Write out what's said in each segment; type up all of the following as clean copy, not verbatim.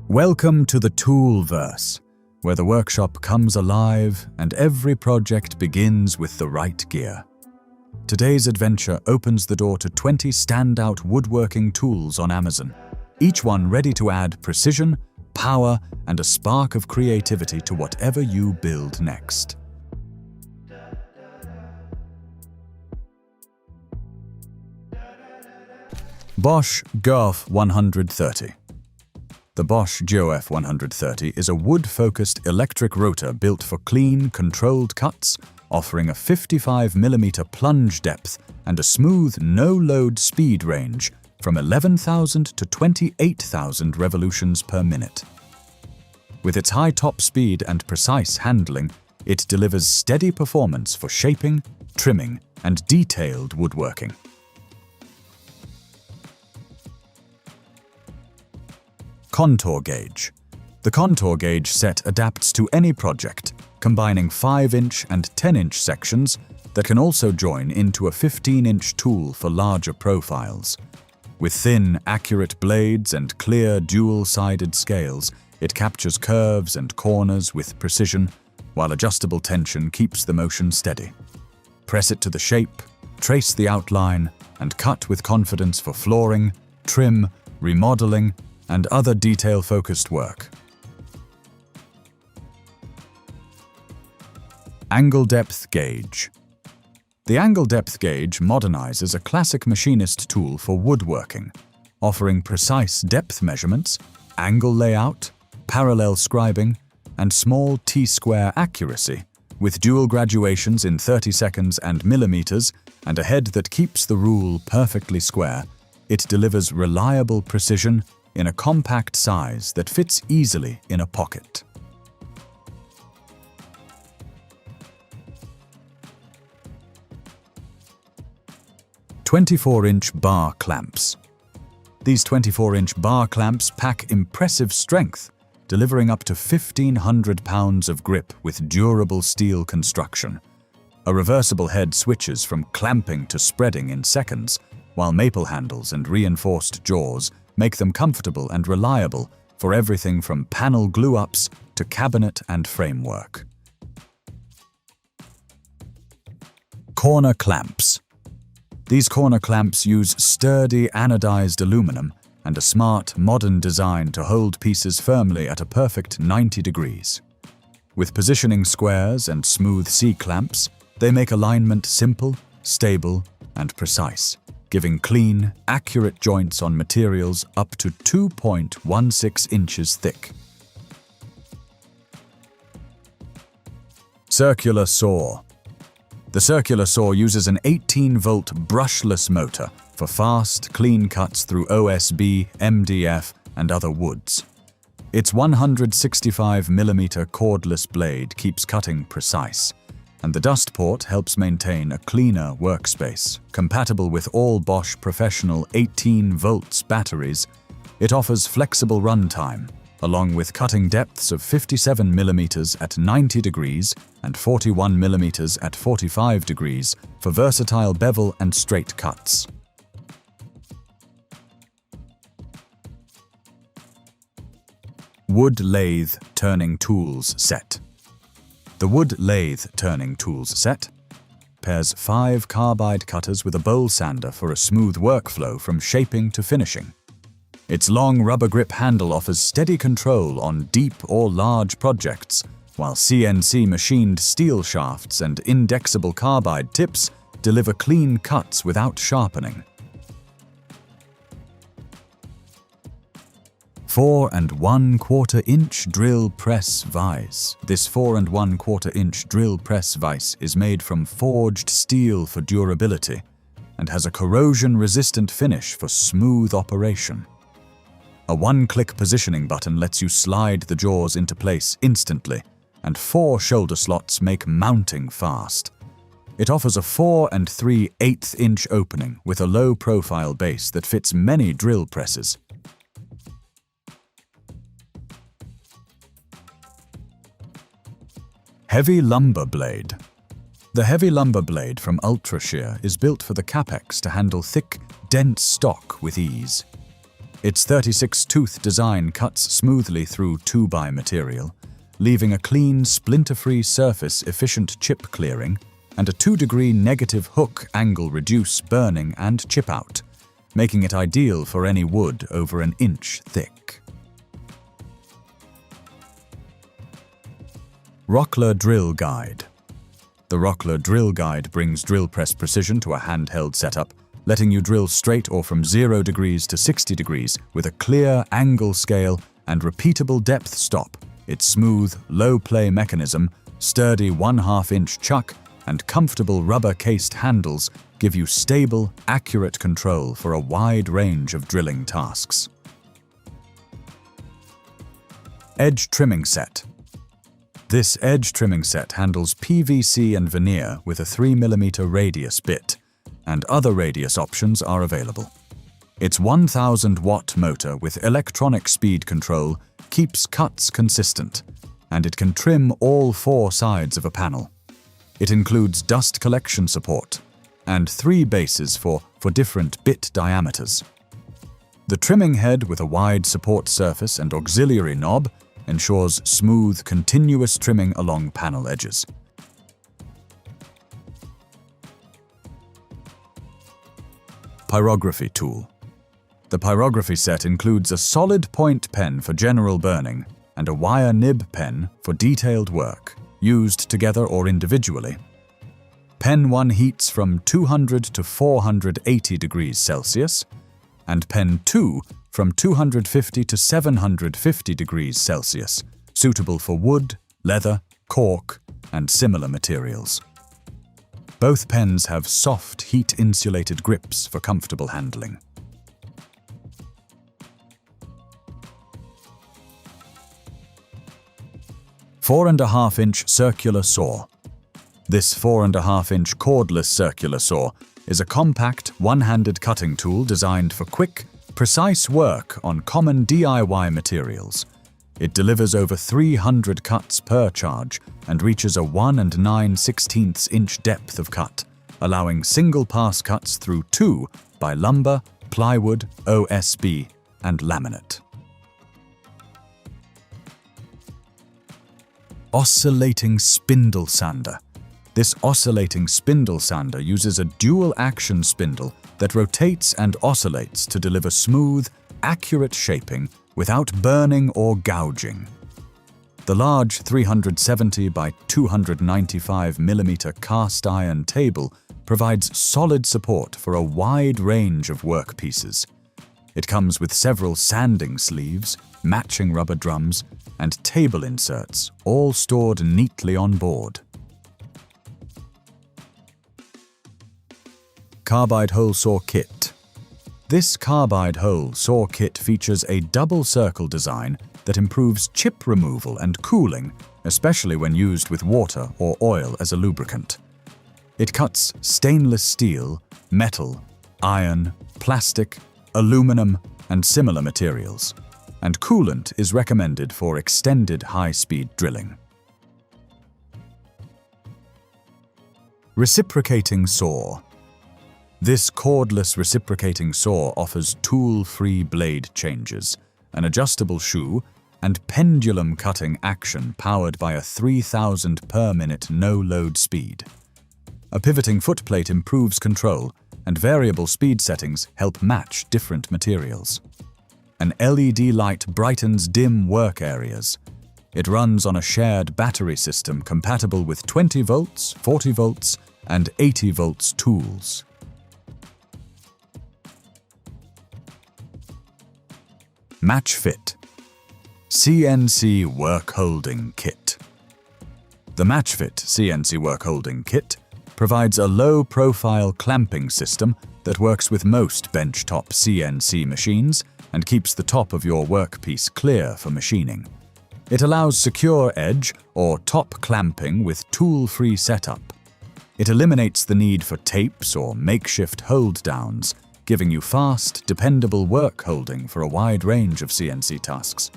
Welcome to the Toolverse, where the workshop comes alive and every project begins with the right gear. Today's adventure opens the door to 20 standout woodworking tools on Amazon, each one ready to add precision, power, and a spark of creativity to whatever you build next. Bosch GOF 130. The Bosch GOF 130 is a wood-focused electric rotor built for clean, controlled cuts, offering a 55mm plunge depth and a smooth, no-load speed range from 11,000 to 28,000 revolutions per minute. With its high top speed and precise handling, it delivers steady performance for shaping, trimming, and detailed woodworking. Contour gauge. The contour gauge set adapts to any project, combining 5-inch and 10-inch sections that can also join into a 15-inch tool for larger profiles. With thin, accurate blades and clear dual-sided scales, it captures curves and corners with precision, while adjustable tension keeps the motion steady. Press it to the shape, trace the outline, and cut with confidence for flooring, trim, remodeling, and other detail-focused work. Angle depth gauge. The angle depth gauge modernizes a classic machinist tool for woodworking, offering precise depth measurements, angle layout, parallel scribing, and small T-square accuracy, with dual graduations in 30 seconds and millimeters, and a head that keeps the rule perfectly square. It delivers reliable precision in a compact size that fits easily in a pocket. "24-inch bar clamps. These 24-inch bar clamps pack impressive strength, delivering up to 1,500 pounds of grip with durable steel construction. A reversible head switches from clamping to spreading in seconds, while maple handles and reinforced jaws make them comfortable and reliable for everything from panel glue-ups to cabinet and framework. Corner clamps. These corner clamps use sturdy anodized aluminum and a smart, modern design to hold pieces firmly at a perfect 90 degrees. With positioning squares and smooth C-clamps, they make alignment simple, stable, and precise, giving clean, accurate joints on materials up to 2.16 inches thick. Circular saw. The circular saw uses an 18-volt brushless motor for fast, clean cuts through OSB, MDF, and other woods. Its 165mm cordless blade keeps cutting precise, and the dust port helps maintain a cleaner workspace. Compatible with all Bosch professional 18 volts batteries, it offers flexible runtime, along with cutting depths of 57mm at 90 degrees and 41mm at 45 degrees for versatile bevel and straight cuts. Wood lathe turning tools set. The wood lathe turning tools set pairs 5 carbide cutters with a bowl sander for a smooth workflow from shaping to finishing. Its long rubber grip handle offers steady control on deep or large projects, while CNC machined steel shafts and indexable carbide tips deliver clean cuts without sharpening. 4 1/4 inch Drill Press Vise. This 4 1/4 inch Drill Press Vise is made from forged steel for durability and has a corrosion-resistant finish for smooth operation. A one-click positioning button lets you slide the jaws into place instantly, and 4 shoulder slots make mounting fast. It offers a 4 3/8 inch opening with a low-profile base that fits many drill presses. Heavy lumber blade. The heavy lumber blade from Ultra Shear is built for the capex to handle thick, dense stock with ease. Its 36-tooth design cuts smoothly through 2x material, leaving a clean, splinter-free surface, efficient chip clearing, and a 2-degree negative hook angle reduce burning and chip out, making it ideal for any wood over an inch thick. Rockler Drill Guide. The Rockler Drill Guide brings drill press precision to a handheld setup, letting you drill straight or from 0 degrees to 60 degrees with a clear angle scale and repeatable depth stop. Its smooth, low-play mechanism, sturdy 1/2-inch chuck, and comfortable rubber-cased handles give you stable, accurate control for a wide range of drilling tasks. Edge Trimming Set. This edge trimming set handles PVC and veneer with a 3mm radius bit, and other radius options are available. Its 1000-watt motor with electronic speed control keeps cuts consistent, and it can trim all 4 sides of a panel. It includes dust collection support and 3 bases for different bit diameters. The trimming head with a wide support surface and auxiliary knob ensures smooth, continuous trimming along panel edges. Pyrography Tool. The Pyrography set includes a solid point pen for general burning and a wire nib pen for detailed work, used together or individually. Pen 1 heats from 200 to 480 degrees Celsius, and Pen 2 from 250 to 750 degrees Celsius, suitable for wood, leather, cork, and similar materials. Both pens have soft, heat-insulated grips for comfortable handling. "4.5-inch circular saw. This 4.5-inch cordless circular saw is a compact, one-handed cutting tool designed for quick, precise work on common DIY materials. It delivers over 300 cuts per charge and reaches a 1 9/16 inch depth of cut, allowing single-pass cuts through 2 by lumber, plywood, OSB, and laminate. Oscillating Spindle Sander. This oscillating spindle sander uses a dual-action spindle that rotates and oscillates to deliver smooth, accurate shaping without burning or gouging. The large 370 by 295 mm cast iron table provides solid support for a wide range of workpieces. It comes with several sanding sleeves, matching rubber drums, and table inserts, all stored neatly on board. Carbide Hole Saw Kit. This Carbide Hole Saw Kit features a double circle design that improves chip removal and cooling, especially when used with water or oil as a lubricant. It cuts stainless steel, metal, iron, plastic, aluminum, and similar materials, and coolant is recommended for extended high-speed drilling. Reciprocating Saw. This cordless reciprocating saw offers tool-free blade changes, an adjustable shoe, and pendulum cutting action powered by a 3000 per minute no-load speed. A pivoting footplate improves control, and variable speed settings help match different materials. An LED light brightens dim work areas. It runs on a shared battery system compatible with 20 volts, 40 volts, and 80 volts tools. MatchFit CNC Workholding Kit. The MatchFit CNC Workholding Kit provides a low-profile clamping system that works with most benchtop CNC machines and keeps the top of your workpiece clear for machining. It allows secure edge or top clamping with tool-free setup. It eliminates the need for tapes or makeshift hold-downs, giving you fast, dependable work holding for a wide range of CNC tasks.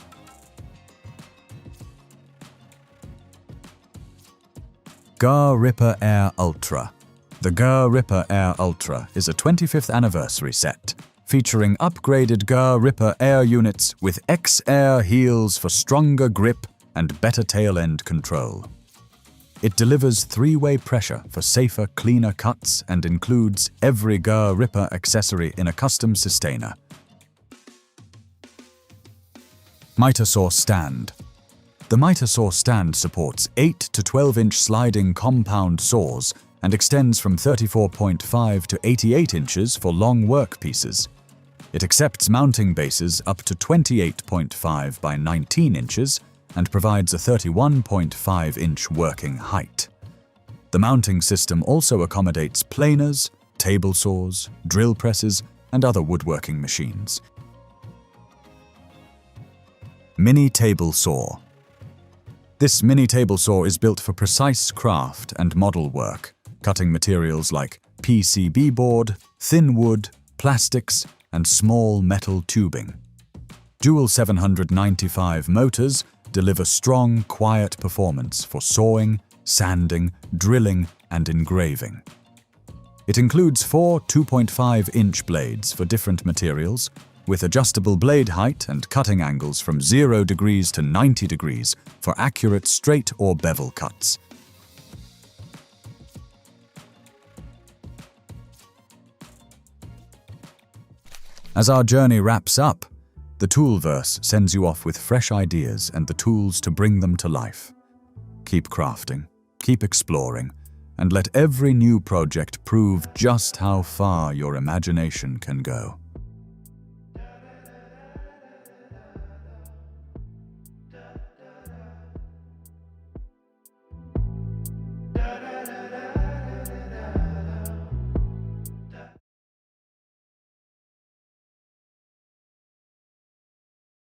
GRR-RIPPER AIR ULTRA. The GRR-RIPPER AIR ULTRA is a 25th anniversary set featuring upgraded GRR-RIPPER air units with X-Air heels for stronger grip and better tail-end control. It delivers three-way pressure for safer, cleaner cuts and includes every GRR-RIPPER accessory in a custom sustainer. Miter Saw Stand. The Miter Saw Stand supports 8 to 12-inch sliding compound saws and extends from 34.5 to 88 inches for long workpieces. It accepts mounting bases up to 28.5 by 19 inches and provides a 31.5-inch working height. The mounting system also accommodates planers, table saws, drill presses, and other woodworking machines. Mini Table Saw. This mini table saw is built for precise craft and model work, cutting materials like PCB board, thin wood, plastics, and small metal tubing. Dual 795 motors deliver strong, quiet performance for sawing, sanding, drilling, and engraving. It includes 4 2.5-inch blades for different materials, with adjustable blade height and cutting angles from 0 degrees to 90 degrees for accurate straight or bevel cuts. As our journey wraps up, the Toolverse sends you off with fresh ideas and the tools to bring them to life. Keep crafting, keep exploring, and let every new project prove just how far your imagination can go.